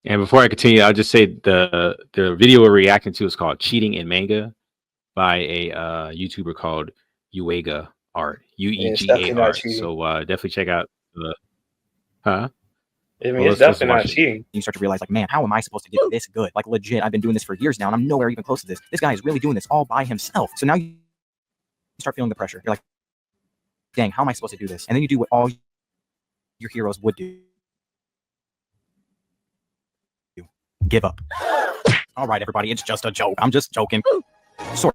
And before I continue, I'll just say the video we're reacting to is called "Cheating in Manga" by a YouTuber called Uega Art, Yeah, it's definitely not Uegar. cheating. So definitely check out the. Huh? I mean, Well, it's let's definitely watch not it. cheating. You start to realize, like, man, how am I supposed to get this good? Like, legit, I've been doing this for years now, and I'm nowhere even close to this. This guy is really doing this all by himself. So now you start feeling the pressure. You're like, dang, how am I supposed to do this? And then you do what all your heroes would do. Give up. All right, everybody, it's just a joke. I'm just joking. Sort.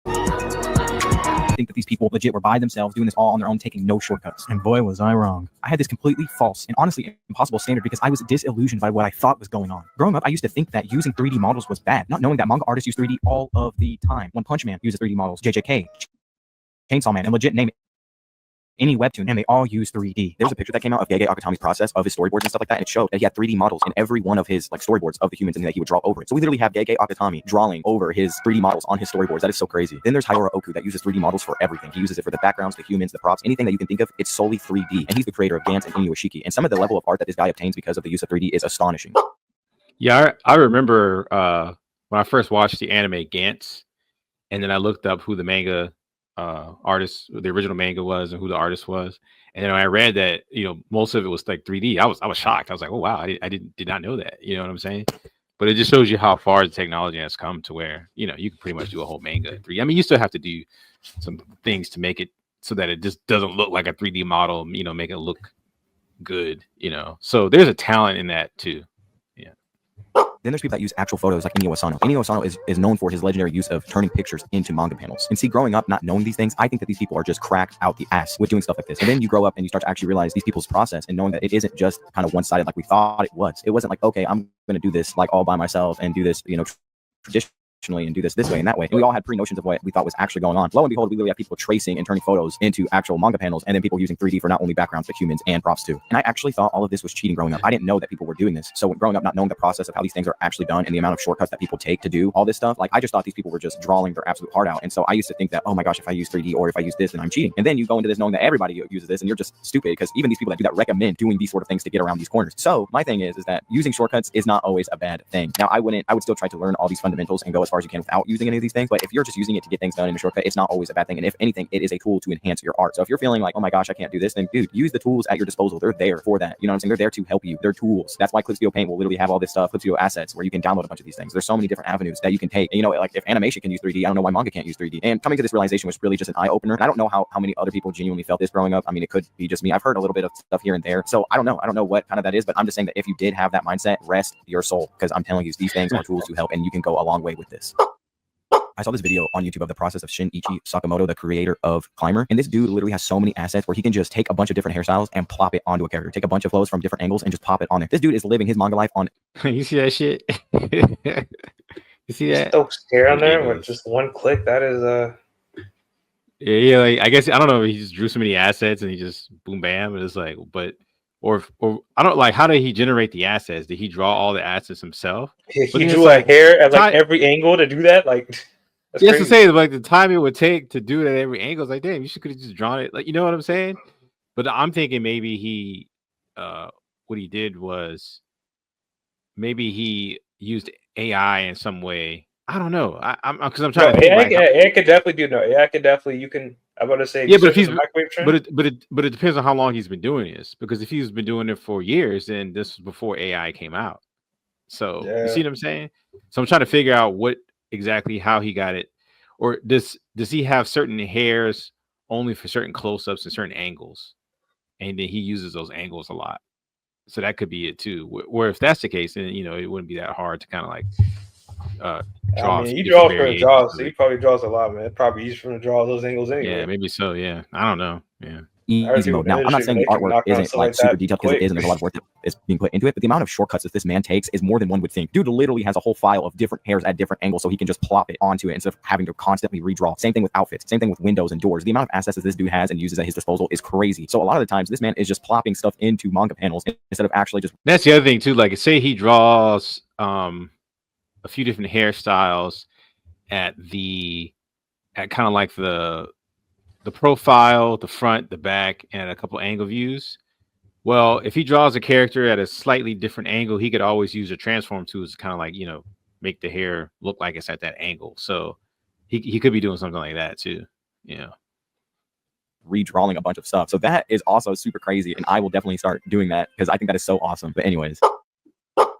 I think that these people legit were by themselves doing this all on their own, taking no shortcuts. And boy, was I wrong. I had this completely false and honestly impossible standard because I was disillusioned by what I thought was going on. Growing up, I used to think that using 3D models was bad, not knowing that manga artists use 3D all of the time. One Punch Man uses 3D models, JJK, Chainsaw Man, and legit name any webtoon, and they all use 3D. There was a picture that came out of Gege Akutami's process of his storyboards and stuff like that, and it showed that he had 3D models in every one of his like storyboards of the humans and that he would draw over it. So we literally have Gege Akutami drawing over his 3D models on his storyboards. That is so crazy. Then there's Hayora Oku that uses 3D models for everything. He uses it for the backgrounds, the humans, the props, anything that you can think of. It's solely 3D, and he's the creator of Gantz and Inuyashiki. And some of the level of art that this guy obtains because of the use of 3D is astonishing. Yeah, I remember when I first watched the anime Gantz, and then I looked up who the manga artist, the original manga was, and who the artist was. And then when I read that, most of it was like 3D. I was shocked. I was like, oh wow, I did not know that. You know what I'm saying? But it just shows you how far the technology has come to where you can pretty much do a whole manga in 3D. I mean, you still have to do some things to make it so that it just doesn't look like a 3D model. Make it look good. So there's a talent in that too. Then there's people that use actual photos like Inyo Asano. Inyo Asano is known for his legendary use of turning pictures into manga panels. And see, growing up, not knowing these things, I think that these people are just cracked out the ass with doing stuff like this. And then you grow up and you start to actually realize these people's process and knowing that it isn't just kind of one-sided like we thought it was. It wasn't like, okay, I'm going to do this like all by myself and do this, traditionally and do this way and that way. And we all had pre-notions of what we thought was actually going on. Lo and behold, we literally have people tracing and turning photos into actual manga panels, and then people using 3D for not only backgrounds but humans and props too. And I actually thought all of this was cheating growing up. I didn't know that people were doing this. So growing up, not knowing the process of how these things are actually done and the amount of shortcuts that people take to do all this stuff, like I just thought these people were just drawing their absolute heart out. And so I used to think that, oh my gosh, if I use 3D or if I use this, then I'm cheating. And then you go into this knowing that everybody uses this, and you're just stupid because even these people that do that recommend doing these sort of things to get around these corners. So my thing is that using shortcuts is not always a bad thing. Now I would still try to learn all these fundamentals and go as far as you can without using any of these things. But if you're just using it to get things done in a shortcut, it's not always a bad thing. And if anything, it is a tool to enhance your art. So if you're feeling like, oh my gosh, I can't do this, then dude, use the tools at your disposal. They're there for that. You know what I'm saying? They're there to help you. They're tools. That's why Clip Studio Paint will literally have all this stuff, Clip Studio Assets, where you can download a bunch of these things. There's so many different avenues that you can take. And, like if animation can use 3D, I don't know why manga can't use 3D. And coming to this realization was really just an eye opener. And I don't know how many other people genuinely felt this growing up. I mean, it could be just me. I've heard a little bit of stuff here and there. So I don't know. I don't know what kind of that is, but I'm just saying that if you did have that mindset, rest your soul, because I'm telling you, these things are tools to help, and you can go a long way with this. I saw this video on YouTube of the process of Shinichi Sakamoto, the creator of Climber. And this dude literally has so many assets where he can just take a bunch of different hairstyles and plop it onto a character. Take a bunch of flows from different angles and just pop it on there. This dude is living his manga life on. You see that shit? You see that? Just hair on there with just one click. That is Yeah. Like, I guess I don't know. He just drew so many assets and he just boom bam. And it's like, or I don't like. How did he generate the assets? Did he draw all the assets himself? he drew a hair at like every angle to do that. Like. Yes, to say like the time it would take to do it at every angle. It's like, damn, you could have just drawn it. Like, you know what I'm saying? But I'm thinking maybe he, what he did was maybe he used AI in some way. I don't know. I'm trying to think. AI could definitely do no. AI could definitely. You can. I'm about to say. Yeah, but if he's but it depends on how long he's been doing this. Because if he's been doing it for years, then this was before AI came out. So you see what I'm saying? So I'm trying to figure out what exactly how he got it, or does he have certain hairs only for certain close-ups and certain angles, and then he uses those angles a lot? So that could be it too. Where if that's the case, then it wouldn't be that hard to kind of like draw. I mean, he draws for the draws, so he probably draws a lot, man. Probably easy for him to draw those angles anyway. Yeah, maybe so. Yeah, I don't know. Yeah. Easy mode. Now, I'm not saying the artwork isn't like super detailed, because it is, and there's a lot of work that is being put into it, but the amount of shortcuts that this man takes is more than one would think. Dude literally has a whole file of different hairs at different angles, so he can just plop it onto it instead of having to constantly redraw. Same thing with outfits, same thing with windows and doors. The amount of assets that this dude has and uses at his disposal is crazy. So a lot of the times, this man is just plopping stuff into manga panels instead of actually just. That's the other thing too. Like, say he draws a few different hairstyles at kind of like the profile, the front, the back, and a couple angle views. Well, if he draws a character at a slightly different angle, he could always use a transform tool to kind of like, make the hair look like it's at that angle. So he could be doing something like that too. Yeah. Redrawing a bunch of stuff. So that is also super crazy. And I will definitely start doing that because I think that is so awesome. But anyways.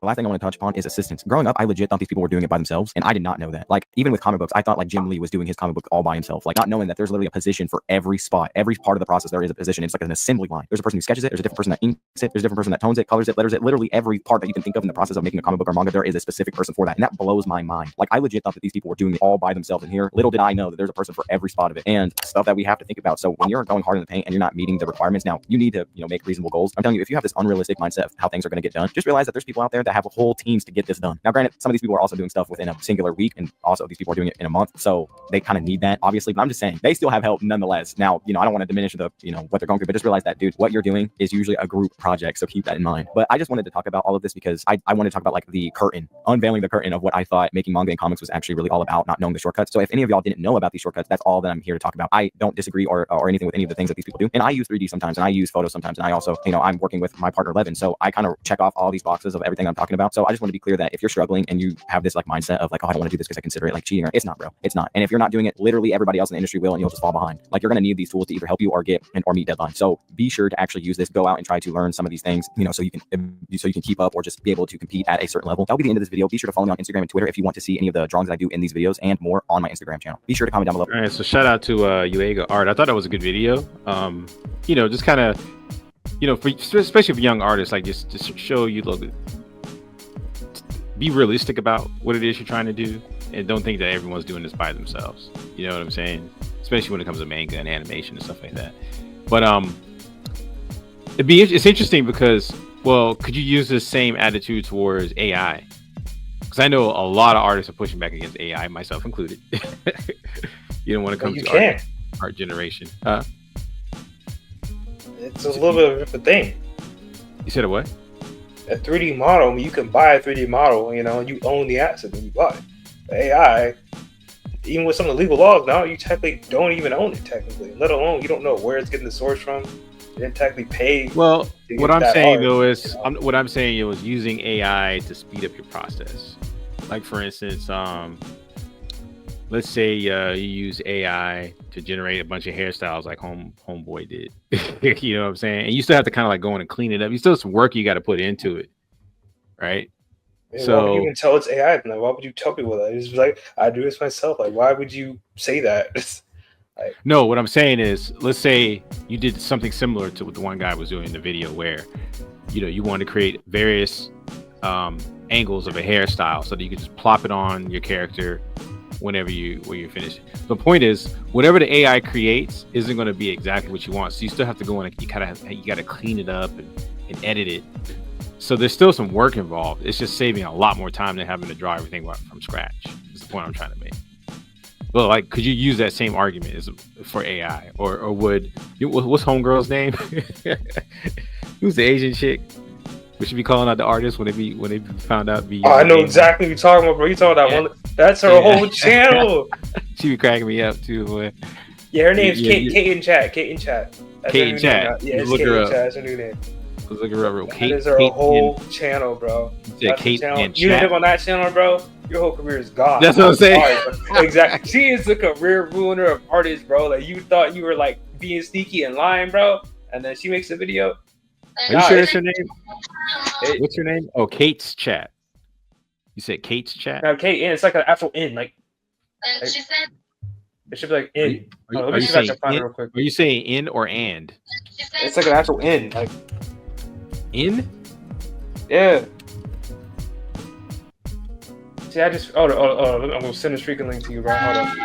The last thing I want to touch upon is assistance. Growing up, I legit thought these people were doing it by themselves, and I did not know that. Like, even with comic books, I thought like Jim Lee was doing his comic book all by himself. Like, not knowing that there's literally a position for every spot, every part of the process. There is a position. It's like an assembly line. There's a person who sketches it. There's a different person that inks it. There's a different person that tones it, colors it, letters it. Literally every part that you can think of in the process of making a comic book or manga, there is a specific person for that, and that blows my mind. Like, I legit thought that these people were doing it all by themselves. And here, little did I know that there's a person for every spot of it and stuff that we have to think about. So when you're going hard in the paint and you're not meeting the requirements, now you need to make reasonable goals. I'm telling you, if you have this unrealistic mindset of how things are going to get done, just realize that there's people out there that have whole teams to get this done. Now, granted, some of these people are also doing stuff within a singular week, and also these people are doing it in a month, so they kind of need that, obviously. But I'm just saying they still have help nonetheless. Now, I don't want to diminish the what they're going through, but just realize that, dude, what you're doing is usually a group project, so keep that in mind. But I just wanted to talk about all of this because I wanted to talk about like the curtain, unveiling the curtain of what I thought making manga and comics was actually really all about, not knowing the shortcuts. So if any of y'all didn't know about these shortcuts, that's all that I'm here to talk about. I don't disagree or anything with any of the things that these people do, and I use 3D sometimes, and I use photos sometimes, and I also I'm working with my partner Levin, so I kind of check off all these boxes of everything I'm talking about. So I just want to be clear that if you're struggling and you have this like mindset of like, oh, I don't want to do this because I consider it like cheating, or it's not, bro. It's not. And if you're not doing it, literally everybody else in the industry will, and you'll just fall behind. Like, you're going to need these tools to either help you or meet deadlines. So be sure to actually use this. Go out and try to learn some of these things, so you can keep up or just be able to compete at a certain level. That'll be the end of this video. Be sure to follow me on Instagram and Twitter if you want to see any of the drawings that I do in these videos and more on my Instagram channel. Be sure to comment down below. All right, so shout out to Uega Art. I thought that was a good video. Just kind of, especially for young artists, like just show you a little bit. Be realistic about what it is you're trying to do, and don't think that everyone's doing this by themselves. You know what I'm saying? Especially when it comes to manga and animation and stuff like that. But it's interesting because, well, could you use the same attitude towards AI? Because I know a lot of artists are pushing back against AI, myself included. You don't want to come to art generation, huh? It's a little bit of a different thing. You said a what? A 3D model, I mean, you can buy a 3D model, and you own the asset when you buy it. The AI, even with some of the legal laws now, you technically don't even own it technically, let alone you don't know where it's getting the source from. You didn't technically pay. Well, what I'm saying though is, what I'm saying is using AI to speed up your process. Like, for instance, let's say you use AI to generate a bunch of hairstyles like Homeboy did. You know what I'm saying? And you still have to kind of like go in and clean it up. You still have some work you got to put into it, right? So why would you even tell it's AI? Why would you tell people that? It's like, I do this myself. Like, why would you say that? No, what I'm saying is, let's say you did something similar to what the one guy was doing in the video, where you want to create various angles of a hairstyle so that you can just plop it on your character whenever you're finished. The point is, whatever the AI creates isn't going to be exactly what you want, so you still have to go in and you got to clean it up and edit it. So there's still some work involved. It's just saving a lot more time than having to draw everything from scratch. Is the point I'm trying to make. Well, like, could you use that same argument for AI, or would what's homegirl's name? Who's the Asian chick? We should be calling out the artists when they found out. I know exactly what you're talking about, bro. You talking about that one? That's her whole channel. She be cracking me up too, boy. Yeah, her name's Kate in chat. Kate in chat. Kate in chat. Yeah, it's Kate in chat. That's her new name. Let's look her up real. That is her whole channel, bro. Kate in chat. You end up on that channel, bro, your whole career is gone. That's what I'm saying. Exactly. She is the career ruiner of artists, bro. Like, you thought you were like being sneaky and lying, bro, and then she makes a video. Are you sure it's her name? What's her name? Oh, Kate's chat. You said Kate's chat? No, Kate in. It's like an actual in. Like she said. It should be like in. Are you saying in or and? It's like an actual in. Like in? Yeah. See, I just I'm gonna send a streaking link to you, bro. Hold up.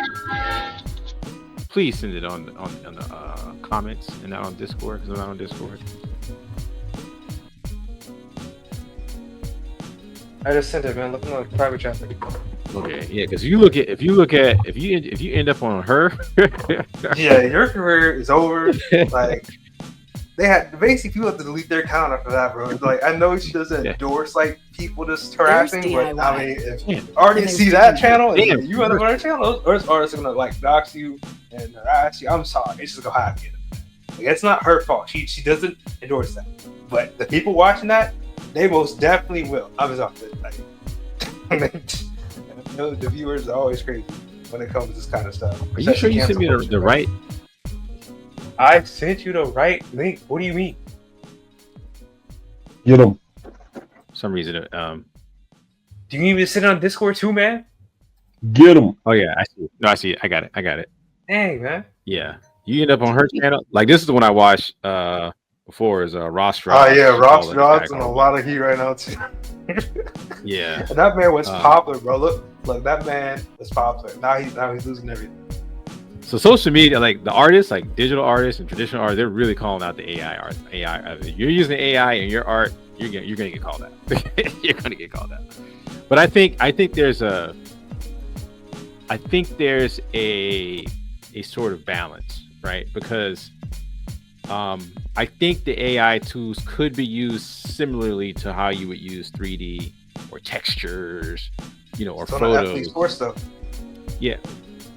Please send it on the comments and not on Discord, because I'm not on Discord. I just sent it, man. Look at the private chat. Okay, yeah, because if you end up on her, yeah, your career is over. Like, they had basically people have to delete their account after that, bro. Like, I know she doesn't endorse like people just harassing, but I mean, if you already see that channel, and you end up on her channel, those artists are gonna like dox you and harass you. I'm sorry, it's just gonna happen. Like, it's not her fault. She doesn't endorse that. But the people watching that, they most definitely will. I was off it. Like, the viewers are always crazy when it comes to this kind of stuff. Are you sure you sent me the right? I sent you the right link. What do you mean? Get them. For some reason, do you need me to sit on Discord too, man? Get them. Oh yeah, I see. No, I see. I got it. Dang, man. Yeah, you end up on her channel. Like this is the one I watched before. Is Ross? Oh yeah, Ross in a lot of heat right now too. Yeah, and that man was popular, bro. Look, that man was popular. Now he's losing everything. So social media, like the artists, like digital artists and traditional art, they're really calling out the AI art. AI, you're using AI in your art, you're gonna get called out. You're gonna get called out. But I think there's a sort of balance, right? Because I think the AI tools could be used similarly to how you would use 3D or textures, or still photos. Not ethically sourced, though. Yeah.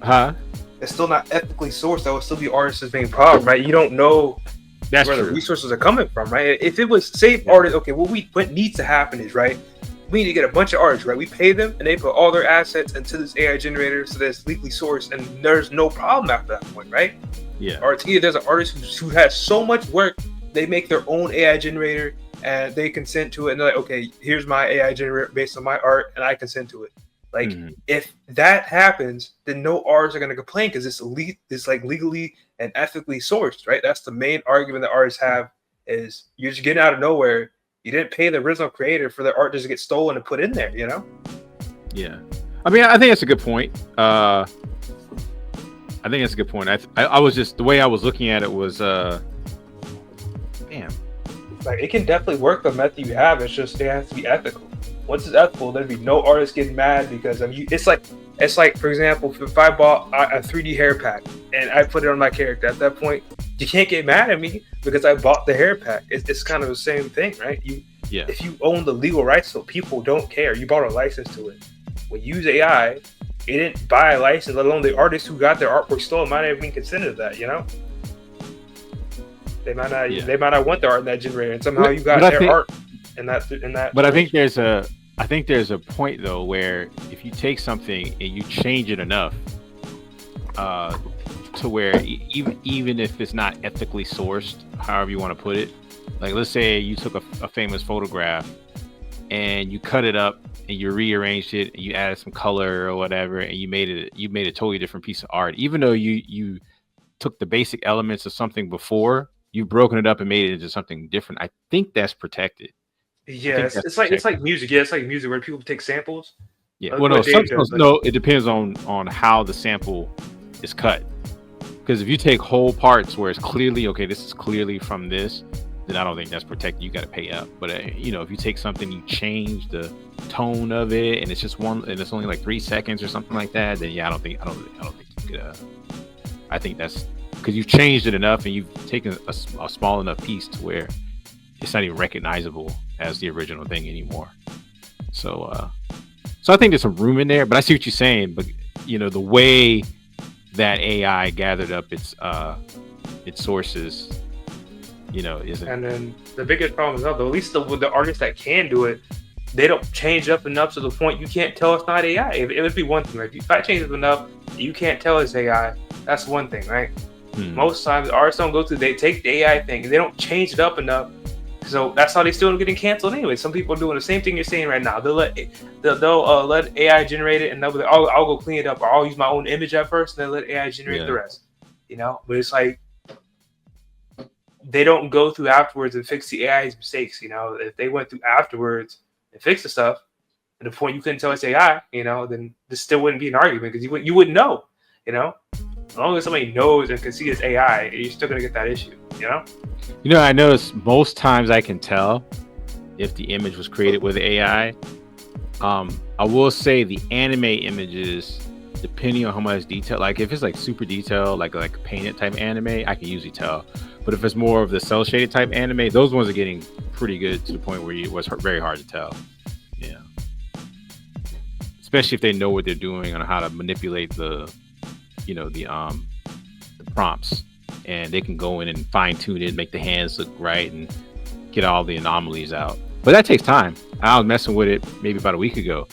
Huh? It's still not ethically sourced. That would still be artists' main problem, right? You don't know where true. The resources are coming from, right? If it was artists, okay, what needs to happen is, right, we need to get a bunch of artists, right? We pay them and they put all their assets into this AI generator so that it's legally sourced and there's no problem after that point, right? Yeah. Or it's either there's an artist who has so much work, they make their own AI generator and they consent to it and they're like, okay, here's my AI generator based on my art and I consent to it. Like, if that happens, then no artists are going to complain because it's like legally and ethically sourced, right? That's the main argument that artists have is you're just getting out of nowhere. You didn't pay the original creator for their art just to get stolen and put in there, Yeah. I mean, I think that's a good point. I think that's a good point. I was just, the way I was looking at it was, damn. Like, it can definitely work the method you have. It's just, it has to be ethical. Once it's ethical, there'd be no artist getting mad because it's like for example, if I bought a 3D hair pack and I put it on my character, at that point, you can't get mad at me because I bought the hair pack. It's kind of the same thing, right? If you own the legal rights, so people don't care. You bought a license to it. When you use AI, it didn't buy a license, let alone the artists who got their artwork stolen might not even consider that, They might not. Yeah. They might not want the art in that generator, and somehow you got their art in that. But I think there's a point though where if you take something and you change it enough, to where even if it's not ethically sourced, however you want to put it, like let's say you took a famous photograph and you cut it up and you rearranged it and you added some color or whatever and you made a totally different piece of art, even though you took the basic elements of something before, you've broken it up and made it into something different. I think that's protected. Yeah, it's like music. Yeah, it's like music where people take samples. Yeah, well, no, it depends on how the sample is cut. Because if you take whole parts where it's clearly this is clearly from this, then I don't think that's protected. You got to pay up. But if you take something, you change the tone of it, and it's just and it's only like 3 seconds or something like that, then yeah, I don't think you could. I think that's because you've changed it enough and you've taken a small enough piece to where it's not even recognizable as the original thing anymore. So I think there's some room in there, but I see what you're saying. But the way that AI gathered up its sources, isn't. And then the biggest problem is though, at least with the artists that can do it, they don't change it up enough to the point you can't tell it's not AI. It would be one thing. Like if I change it enough, you can't tell it's AI. That's one thing, right? Most times artists don't go through. They take the AI thing and they don't change it up enough. So that's how they still end up getting canceled anyway. Some people are doing the same thing you're saying right now. They'll let AI generate it, and they'll be like, I'll go clean it up, or I'll use my own image at first, and then let AI generate the rest. But it's like they don't go through afterwards and fix the AI's mistakes. If they went through afterwards and fixed the stuff, at the point you couldn't tell it's AI, then this still wouldn't be an argument because you wouldn't know. As long as somebody knows and can see it's AI, you're still gonna get that issue. I notice most times I can tell if the image was created with AI. I will say the anime images, depending on how much detail, like if it's like super detailed, like a painted type anime, I can usually tell. But if it's more of the cell shaded type anime, those ones are getting pretty good to the point where it was very hard to tell. Yeah. Especially if they know what they're doing on how to manipulate the prompts. And they can go in and fine tune it, make the hands look right, and get all the anomalies out. But that takes time. I was messing with it maybe about a week ago.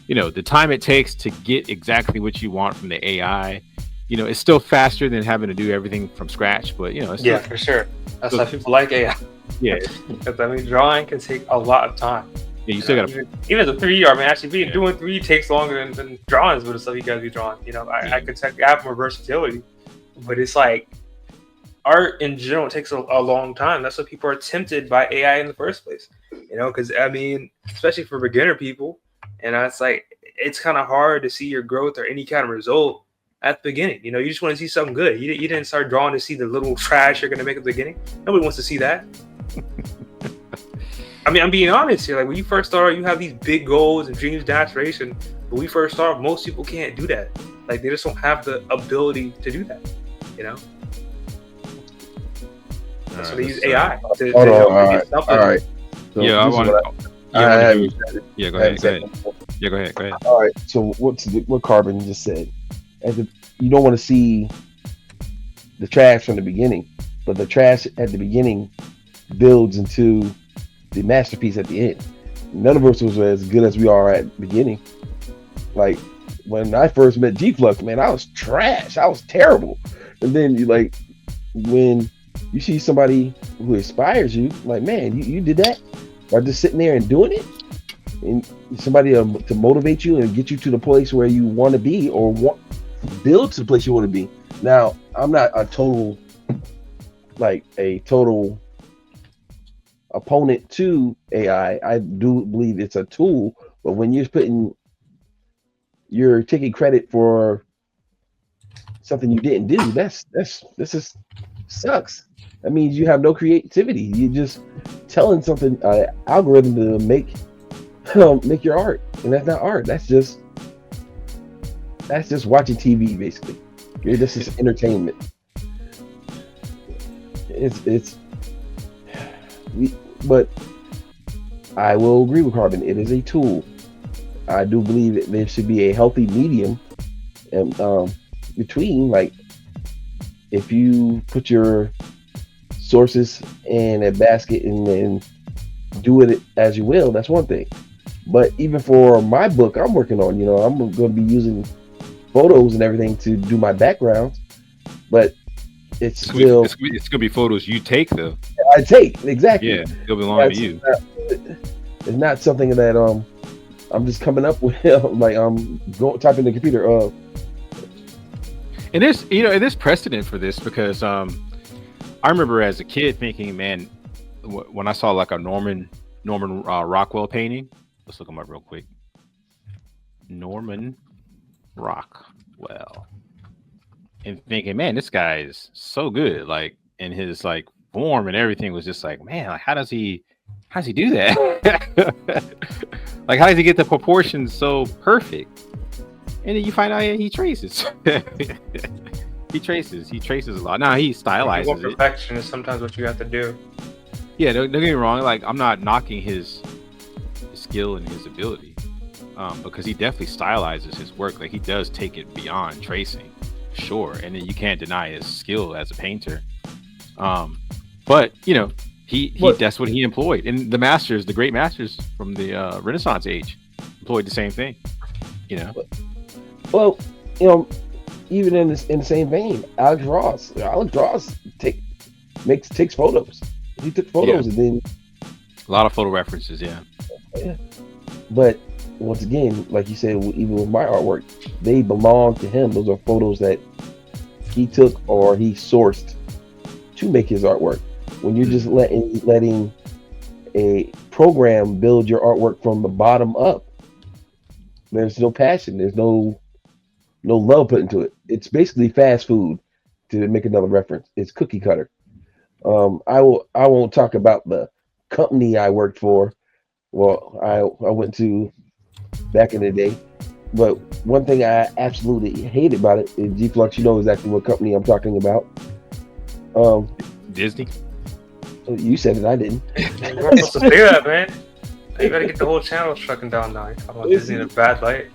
The time it takes to get exactly what you want from the AI, it's still faster than having to do everything from scratch. But it's still, for sure. That's why people like AI. Yeah, because drawing can take a lot of time. Yeah, you still gotta even the 3D art, man. Actually, doing 3D takes longer than drawings with the stuff you guys be drawing. I could have more versatility, but it's like art in general takes a long time. That's why people are tempted by AI in the first place. Because especially for beginner people, and it's like it's kind of hard to see your growth or any kind of result at the beginning. You just want to see something good. You didn't start drawing to see the little trash you're gonna make at the beginning. Nobody wants to see that. I'm being honest here. Like when you first start, you have these big goals and dreams, aspiration. But when we first start, most people can't do that. Like they just don't have the ability to do that. That's why they use AI to get stuff. All right. So yeah, I want to. Yeah, go ahead. Yeah, go ahead. All right. So what Carbon just said? You don't want to see the trash from the beginning, but the trash at the beginning builds into the masterpiece at the end. None of us was as good as we are at the beginning. Like when I first met G-Flux, man, I was trash. I was terrible. And then when you see somebody who inspires you, like, man, you did that by just sitting there and doing it, and somebody to motivate you and get you to the place where you want to be or build to the place you want to be. Now, I'm not a total opponent to AI. I do believe it's a tool, but when you're taking credit for something you didn't do, this is sucks. That means you have no creativity. You're just telling something algorithm to make your art, and that's not art. That's just watching TV, basically. This is entertainment. But I will agree with Carbon. It is a tool. I do believe that there should be a healthy medium between, like, if you put your sources in a basket and then do it as you will, that's one thing. But even for my book I'm working on, I'm going to be using photos and everything to do my backgrounds, but it's going to be photos you take, though. I take, exactly. Yeah, it'll belong to you. It's not something that I'm just coming up with, like typing in the computer. And there's precedent for this because I remember as a kid thinking, man, when I saw like a Norman Rockwell painting. Let's look him up real quick. Norman Rockwell. And thinking, man, this guy is so good. Like, in his like form and everything was just like, man, like how does he do that? Like, how does he get the proportions so perfect? And then you find out he traces. He traces a lot. Now he stylizes it. Perfection is sometimes what you have to do. Yeah, don't get me wrong. Like, I'm not knocking his skill and his ability, because he definitely stylizes his work. Like, he does take it beyond tracing, sure. And then you can't deny his skill as a painter. But that's what he employed. And the great masters from the Renaissance age employed the same thing. Well, even in the same vein, Alex Ross takes photos. He took photos, and then a lot of photo references. Yeah. But once again, like you said, even with my artwork, they belong to him. Those are photos that he took or he sourced to make his artwork. When you're just letting a program build your artwork from the bottom up, there's no passion. There's no love put into it. It's basically fast food, to make another reference. It's cookie cutter. I won't talk about the company I worked for. Well, I went to back in the day. But one thing I absolutely hated about it is G-Flux. You know exactly what company I'm talking about. Disney. You said it. I didn't. You're not supposed to say that, man. You gotta get the whole channel struck down now. You're talking about Disney in a bad light.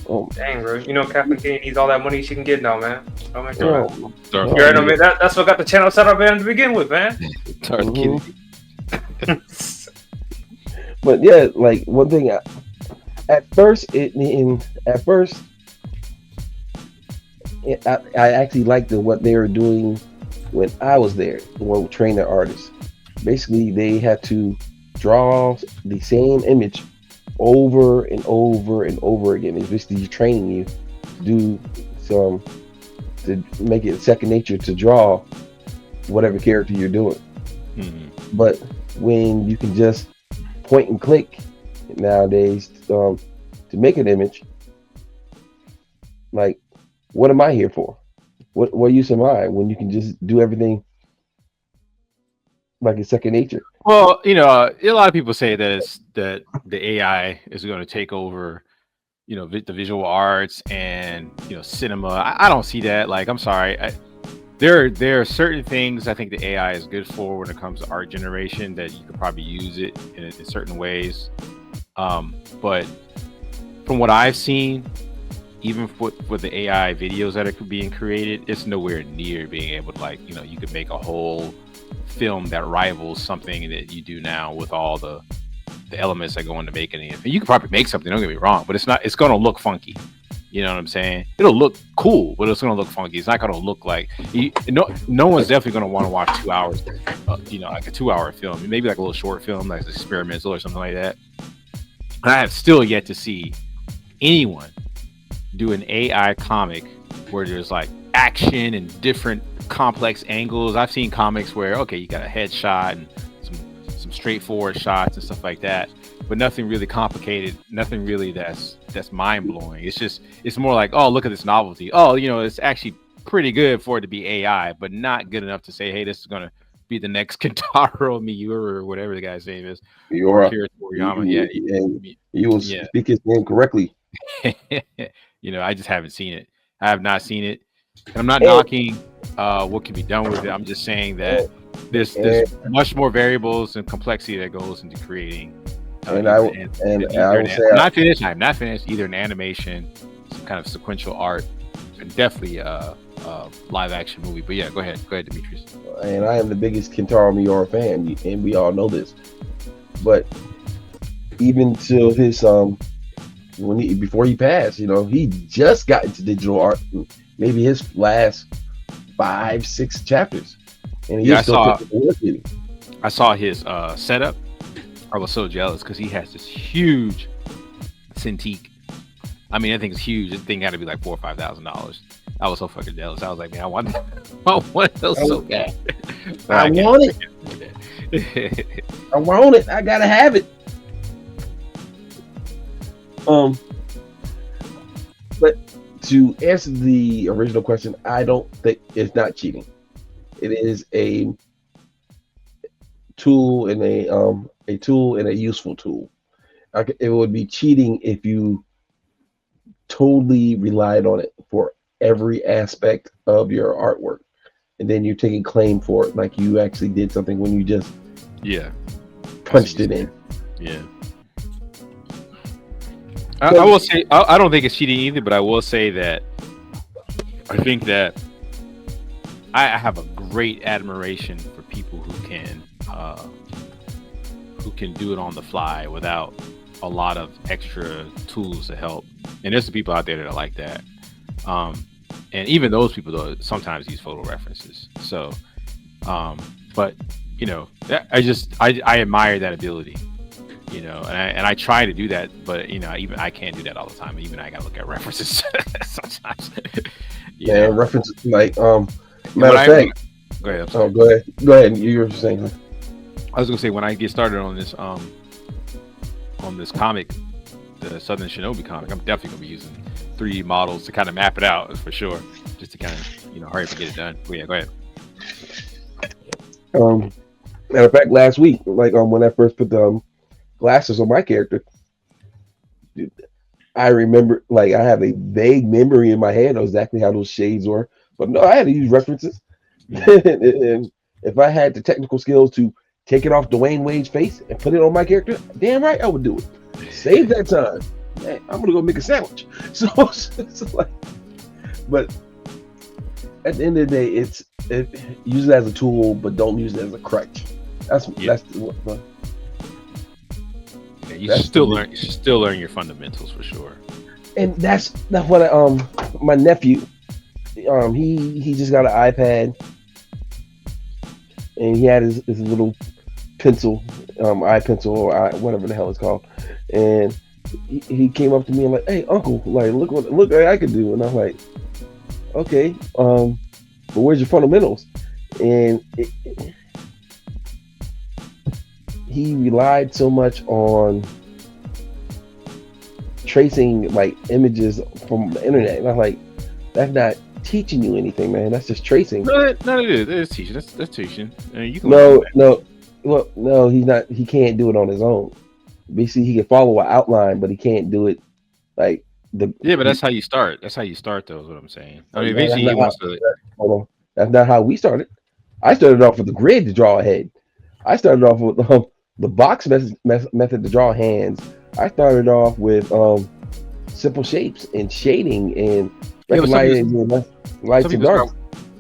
Oh, dang, bro. Kathleen Kennedy needs all that money she can get now, man. Oh my God. You already know, man. That's what got the channel set up, man, to begin with, man. Kennedy. But yeah, like one thing. At first, I actually liked what they were doing when I was there. When we trained their artists, basically they had to draw the same image over and over and over again. It's basically training you to do some to make it second nature to draw whatever character you're doing. Mm-hmm. But when you can just point and click nowadays to make an image, like, what am I here for? What use am I when you can just do everything like it's second nature? Well, a lot of people say that that the AI is going to take over, the visual arts and cinema. I don't see that. Like, I'm sorry. There are certain things I think the AI is good for when it comes to art generation, that you could probably use it in certain ways. But from what I've seen, even with the AI videos that are being created, it's nowhere near being able to, you could make a whole film that rivals something that you do now with all the elements that go into making it. You could probably make something, don't get me wrong, but it's going to look funky. You know what I'm saying? It'll look cool, but it's going to look funky. It's not going to look like no one's definitely going to want to watch 2 hours, like a 2-hour film, maybe like a little short film, like experimental or something like that. I have still yet to see anyone do an AI comic where there's like action and different complex angles. I've seen comics where, okay, you got a headshot and some straightforward shots and stuff like that, but nothing really complicated, nothing really that's mind-blowing. It's more like, oh, look at this novelty. Oh, it's actually pretty good for it to be AI, but not good enough to say, hey, this is going to be the next Kentaro Miura or whatever the guy's name is. Miura. Toriyama. You will speak his name correctly. I just haven't seen it. I have not seen it. And I'm not knocking what can be done with it. I'm just saying that there's much more variables and complexity that goes into creating. I will say, I'm not finished either in animation, some kind of sequential art, and definitely a live action movie. But yeah, go ahead, Demetrius. And I am the biggest Kentaro Miura fan, and we all know this. But even to his before he passed, he just got into digital art, maybe his last 5-6 chapters, and I saw his setup. I was so jealous because he has this huge Cintiq. I mean, that thing's huge. This thing got to be like $4,000 or $5,000. I was so fucking jealous. I was like, man, I want those so bad. I want it. I want it. I gotta have it. But to answer the original question, I don't think it's not cheating. It is a tool and a useful tool. It would be cheating if you totally relied on it for every aspect of your artwork, and then you're taking claim for it, like you actually did something when you just punched it in. Yeah. I will say I don't think it's cheating either, but I will say that I think that I have a great admiration for people who can do it on the fly without a lot of extra tools to help. And there's some people out there that are like that. And even those people though sometimes use photo references. So but I admire that ability. And I try to do that, but even I can't do that all the time. Even I gotta look at references sometimes. References like matter of fact. Go ahead. Go ahead. You were saying. I was gonna say when I get started on this comic, the Southern Shinobi comic, I'm definitely gonna be using 3D models to kind of map it out for sure, just to kind of hurry up and get it done. But yeah, go ahead. Matter of fact, last week, when I first put the glasses on my character, I remember, I have a vague memory in my head of exactly how those shades were, but no, I had to use references. And if I had the technical skills to take it off Dwayne Wade's face and put it on my character, damn right I would do it. Save that time. Man, I'm gonna go make a sandwich. So but at the end of the day, use it as a tool, but don't use it as a crutch. That's Yeah. that's the, Yeah, you that's should still the learn. You should still learn your fundamentals for sure. and that's what my nephew he just got an iPad and he had his little pencil, iPencil or whatever the hell it's called, and he came up to me and like, "Hey, uncle, like look what I could do," and I'm like, "Okay, but where's your fundamentals?" And he relied so much on tracing like images from the internet, and I'm like, "That's not teaching you anything, man. That's just tracing." No, it is. It is teaching. That's teaching. You can learn from No, that. no, well, no, he's not. He can't do it on his own. Basically, he can follow an outline, but he can't do it like the. Yeah, but that's how you start. That's how you start, though. Is what I'm saying. I mean, That's eventually he not how. wants to. Hold on. That's not how we started. I started off with the grid to draw a head. I started off with the box method to draw hands. I started off with simple shapes and shading and Yeah, but recognizing lights some and people start. darks.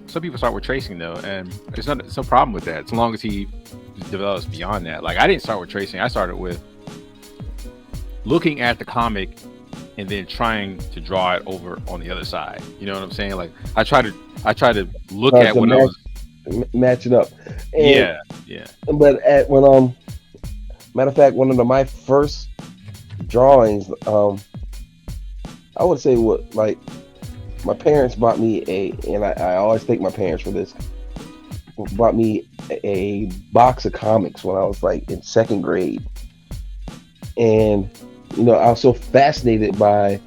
Some people start with tracing though, and it's no problem with that, as long as he develops beyond that. Like I didn't start with tracing. I started with looking at the comic and then trying to draw it over on the other side. You know what I'm saying? Like I try to look at To what I was. match it up. And, Yeah. But matter of fact, one of my first drawings, I would say what like my parents bought me and I always thank my parents for this. Bought me a box of comics when I was like in second grade, and I was so fascinated by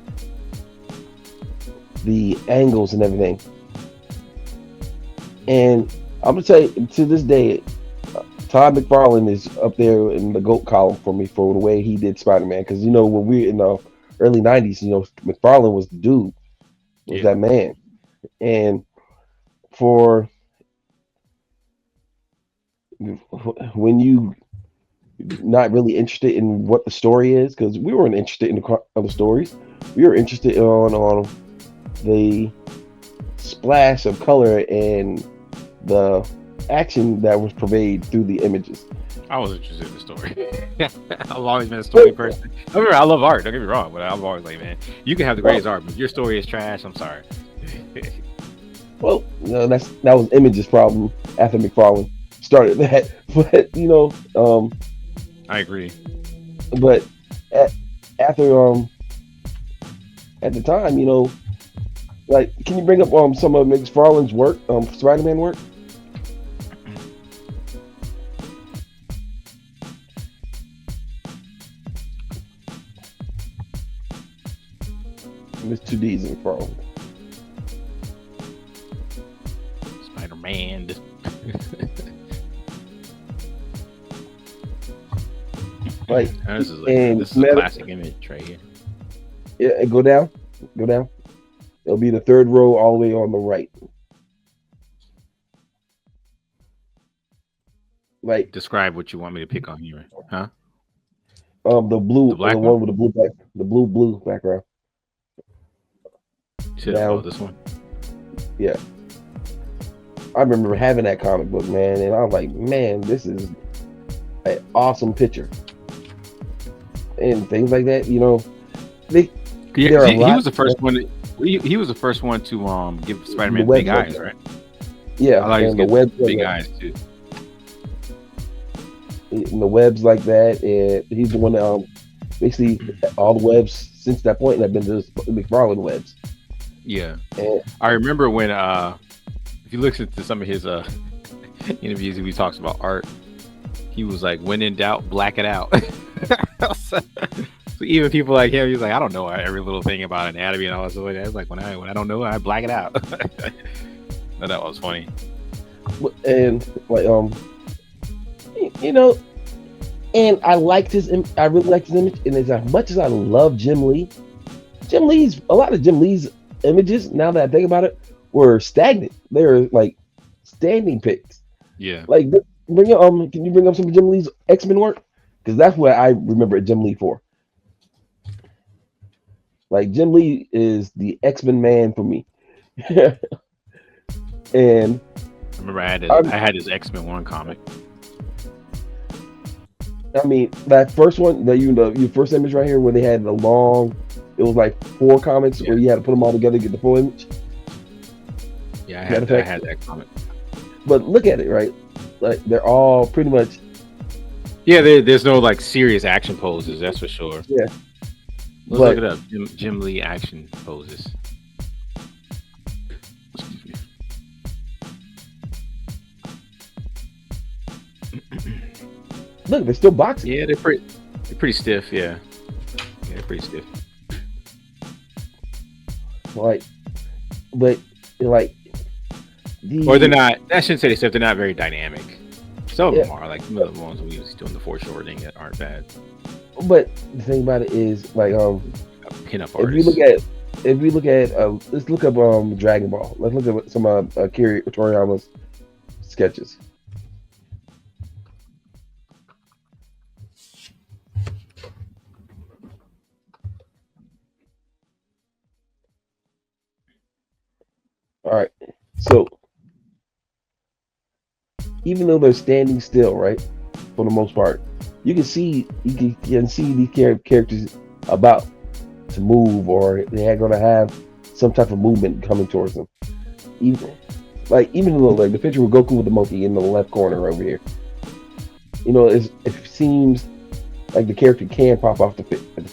the angles and everything. And I'm gonna tell you, to this day, Todd McFarlane is up there in the GOAT column for me for the way he did Spider-Man. Because when we were in the early '90s, McFarlane was the dude, was that man. And for when you not really interested in what the story is, because we weren't interested in the other stories, we were interested on the splash of color and the action that was pervaded through the images. I was interested in the story. I've always been a story person. I love art. Don't get me wrong, but I'm always like, man, you can have the greatest art, but if your story is trash, I'm sorry. Well, that was Image's problem after McFarlane started that. But I agree. But after at the time, like, can you bring up some of McFarlane's work, Spider-Man work? There's 2Ds in McFarlane. Spider-Man. Like, this is a classic image right here. Yeah, go down. It'll be the third row all the way on the right. Like, describe what you want me to pick on here, huh? The blue, the black one with the blue background. This one. Yeah, I remember having that comic book, man, and I was like, man, this is an awesome picture, and things like that. He was the first one. He was the first one to give Spider-Man big eyes, right? Yeah, I like and the web big eyes too. And the webs like that, and he's the one that basically all the webs since that point have been the McFarlane webs. Yeah, and I remember when if you look into some of his interviews, he talks about art. He was like, when in doubt, black it out. So even people like him, he's like, I don't know every little thing about anatomy and all that stuff like that. It's like when I don't know, I black it out. No, that was funny. And like and I liked I really liked his image. And as much as I love Jim Lee, a lot of Jim Lee's images, now that I think about it, were stagnant. They were like standing pics. Yeah. Like, can you bring up some of Jim Lee's X-Men work? Because that's what I remember Jim Lee for. Like, Jim Lee is the X-Men man for me. And I remember I had his X-Men 1 comic. I mean, that first one that your first image right here, where they had the long, it was like 4 comics Yeah, where you had to put them all together to get the full image. yeah, Matter of I fact, had that comment. but look at it, right? Like they're all pretty much, Yeah, there's no like serious action poses, that's for sure. yeah. Let's look But it up. Jim Lee action poses. look, they're still boxing. Yeah, they're pretty stiff. Yeah, they're pretty stiff. Like, but like Or they're the not. I shouldn't say they stiff. They're not very dynamic. Some of yeah. them are like some of the ones we was doing the foreshortening that aren't bad. But the thing about it is, like, Pin-up if we artists. look at let's look up Dragon Ball. Let's look at some Akira Toriyama's sketches. All right, so even though they're standing still, right, for the most part, you can see these characters about to move, or they're going to have some type of movement coming towards them. Even even like the picture with Goku with the monkey in the left corner over here, it seems like the character can pop off the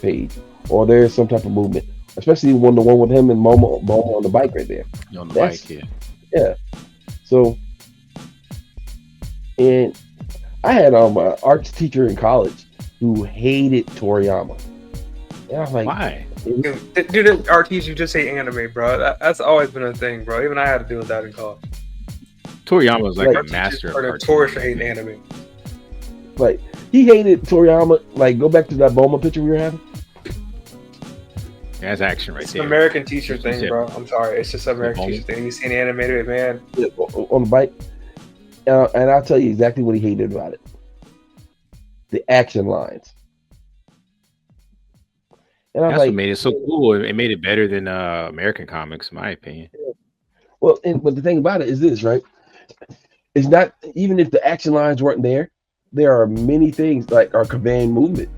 page, or there's some type of movement, especially the one with him and Momo on the bike right there. On the That's bike, yeah. yeah. So, and I had an arts teacher in college who hated Toriyama, and I was like, Why? Dude, RTs, you just say anime, bro. That's always been a thing, bro. Even I had to deal with that in college. Toriyama was like Like, a Our teachers master of are cartoon notorious for hating animation. anime. like he hated Toriyama. Like, go back to that Boma picture we were having. That's action right It's an there. American teacher thing, Yeah. bro. I'm sorry. It's just an American Bowman. teacher thing. You see an animated man. On the bike, and I'll tell you exactly what he hated about it: the action lines. And I was That's what like, made it so cool. It made it better than American comics, in my opinion. well, but the thing about it is this, right? It's not even if the action lines weren't there. There are many things like our conveying movement,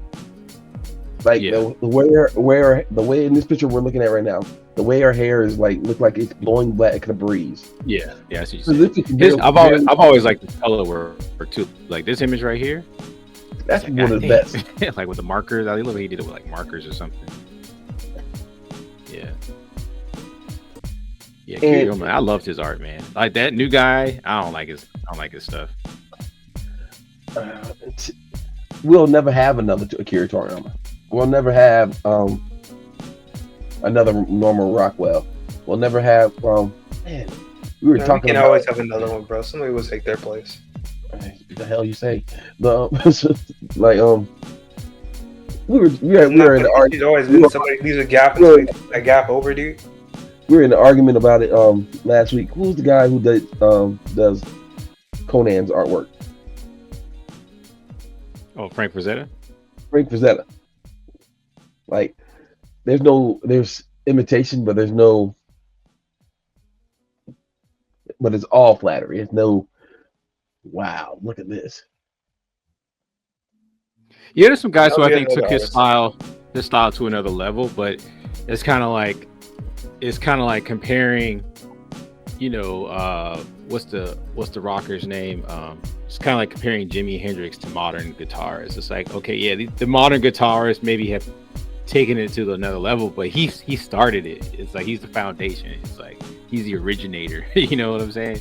like Yeah, the way in this picture we're looking at right now, the way her hair is like look like it's blowing back in a breeze. yeah. That's what you So said. this is I've always liked the color work too. Like this image right here. that's Like, one of the best. goddamn. Like with the markers. I love how he did it with like markers or something. Yeah. Yeah, And Kiryu, I loved his art, man. Like that new guy, I don't like his stuff. t- we'll never have another Akira Toriyama. We'll never have another Norman Rockwell. We'll never have man. We were Man, we talking can about always have another one, bro. Somebody will take their place. the hell you say the like we were in the There's always we been were, somebody leaves a gap and we were, somebody takes that gap over, dude. we were in an argument about it last week. Who's the guy who does Conan's artwork? Oh, Frank Frazetta? Frank Frazetta. Like there's imitation, but it's all flattery. It's no wow, look at this. Yeah, there's some guys who That'll I be think another took his style to another level, but it's kind of like comparing, what's the rocker's name? It's kind of like comparing Jimi Hendrix to modern guitarists. It's like, okay, yeah, the modern guitarists maybe have taken it to another level, but he started it. It's like he's the foundation. It's like he's the originator. You know what I'm saying?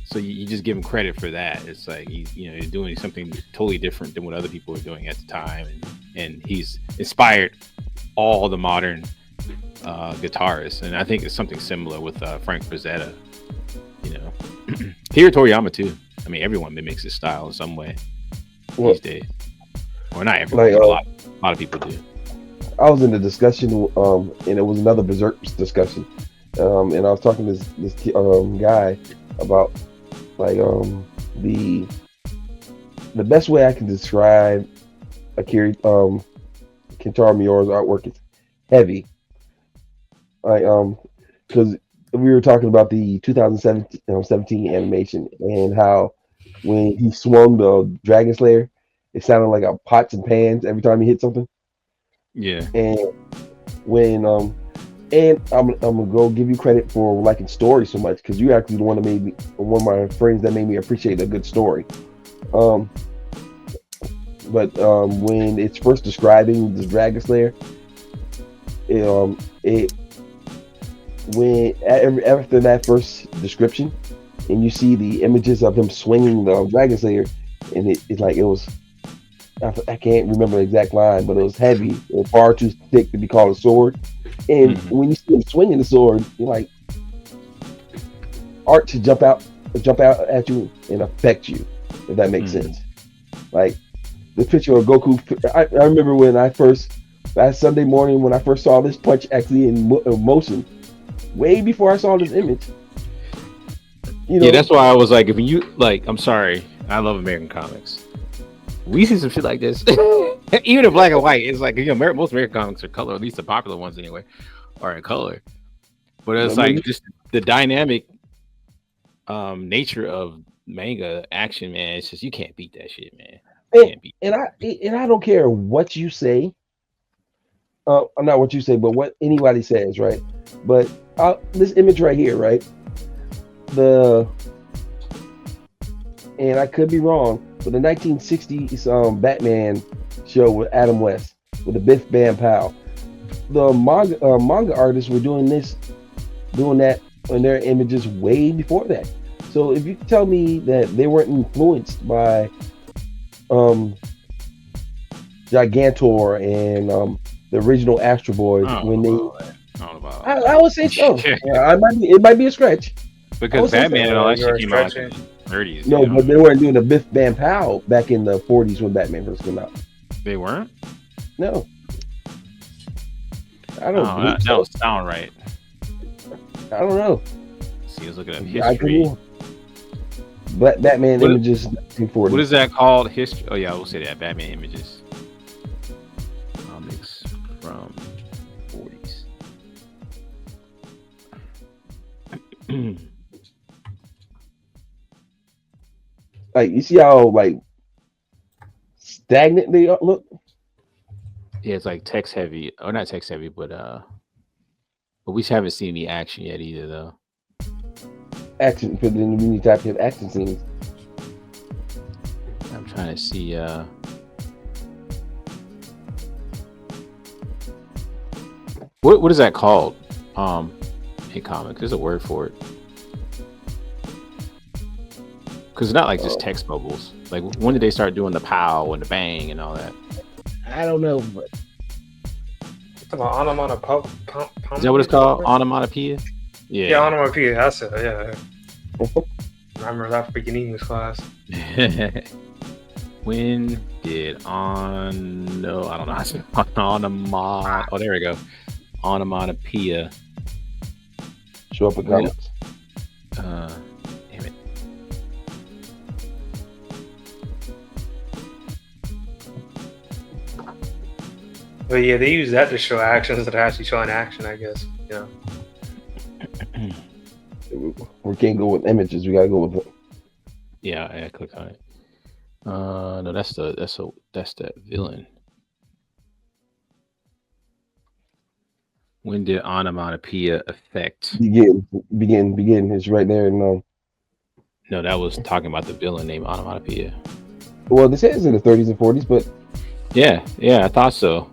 So you just give him credit for that. It's like he's doing something totally different than what other people were doing at the time, and he's inspired all the modern guitarists. And I think it's something similar with Frank Frazetta. Here Toriyama too. I mean, everyone mimics his style in some way Well, these days. Or not everyone, like but a lot of people do. I was in a discussion, and it was another Berserk discussion, and I was talking to this guy about like the best way I can describe Akira Kentaro Miura's artwork is heavy. Like because we were talking about the 2017 animation and how when he swung the Dragon Slayer, it sounded like a pots and pans every time he hit something. Yeah. And when and I'm gonna go give you credit for liking story so much because you actually the one that made me one of my friends that made me appreciate a good story. Um, but when it's first describing the Dragon Slayer, it when after that first description, and you see the images of him swinging the Dragon Slayer, and it's like it was. I can't remember the exact line, but it was heavy or far too thick to be called a sword. And when you see him swinging the sword, you're like, art to jump out at you and affect you, if that makes sense. Like the picture of Goku. I remember when that Sunday morning when I first saw this punch actually in motion, way before I saw this image. You know? Yeah, that's why I was like, if you like, I'm sorry, I love American comics. We see some shit like this, even in black and white. It's like, you know, most American comics are color, at least the popular ones anyway, are in color. But it's like just the dynamic nature of manga action, man. It's just you can't beat that shit, man. And I don't care what you say. Not what you say, but what anybody says, right? But this image right here, right? And I could be wrong, but the 1960s Batman show with Adam West with the Biff Bam Pow. The manga artists were doing that in their images way before that. So if you tell me that they weren't influenced by Gigantor and the original Astro Boys when they, I would say so. It might be a stretch. Because Batman and all that shit came out in the 30s. No, but they weren't doing the Biff Bam Pow back in the 40s when Batman first came out. They weren't? No. I don't know. That don't sound right. I don't know. See, I was looking at history. Batman images 1940. What is that called? History? Oh, yeah, we'll say that. Batman images. Comics from 40s. Like, you see how, like, stagnant they look? Yeah, it's like text heavy. Or not text heavy, but we haven't seen any action yet either, though. Action, but then we need to type in action scenes. I'm trying to see. What is that called? In comics, there's a word for it. Because it's not like just text bubbles. Like, when did they start doing the pow and the bang and all that? I don't know, but about onomatopoeia. Is that what it's called? Onomatopoeia? Yeah, onomatopoeia. That's it. Yeah. I remember that freaking English class. When did I don't know. Oh, there we go. Onomatopoeia. Show up in comics. Damn it. But yeah, they use that to show actions that are actually showing action, I guess. You know. We can't go with images. We gotta go with. Yeah, I click on it. No, that's the villain. When did onomatopoeia affect? Begin. It's right there. No, that was talking about the villain named Onomatopoeia. Well, they say it's in the 30s and 40s, but yeah, I thought so.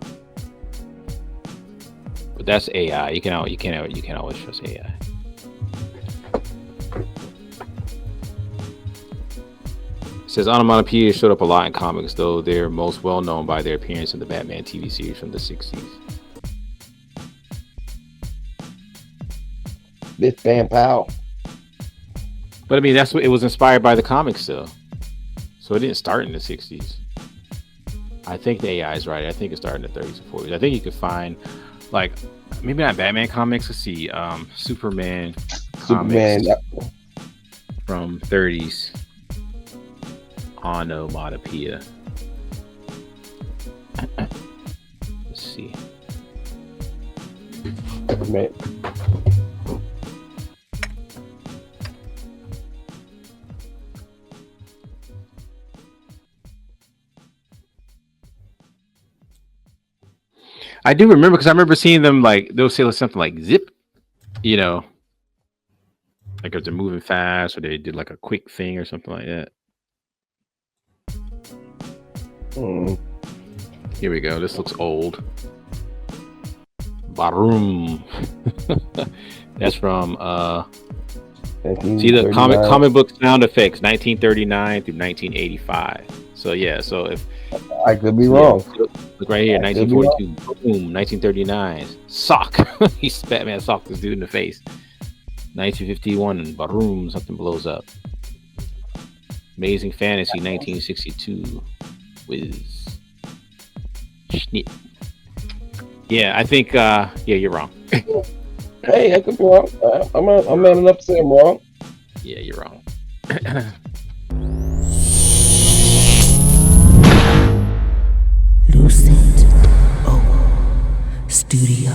But that's AI. You can always trust AI. It says onomatopoeia showed up a lot in comics, though they're most well known by their appearance in the Batman TV series from the 60s. Biff Bam Pow. But I mean, that's what it was inspired by the comics, though. So it didn't start in the 60s. I think the AI is right. I think it started in the 30s and 40s. I think you could find, like, maybe not Batman comics. Let's see, Superman comics from 30s. Onomatopoeia. Let's see. Man. I do remember because I remember seeing them like they'll say something like zip, you know, like if they're moving fast or they did like a quick thing or something like that. Here we go. This looks old. Baroom. That's from see the comic book sound effects 1939 through 1985. So yeah, so if I could be wrong. Look right here, 1942. Boom, 1939. Sock. He Batman socked this dude in the face. 1951 and boom, something blows up. Amazing Fantasy 1962 with Schnitt. Yeah, I think yeah, you're wrong. Hey, I could be wrong. I'm man enough to say I'm wrong. Yeah, you're wrong. Lucid Studio.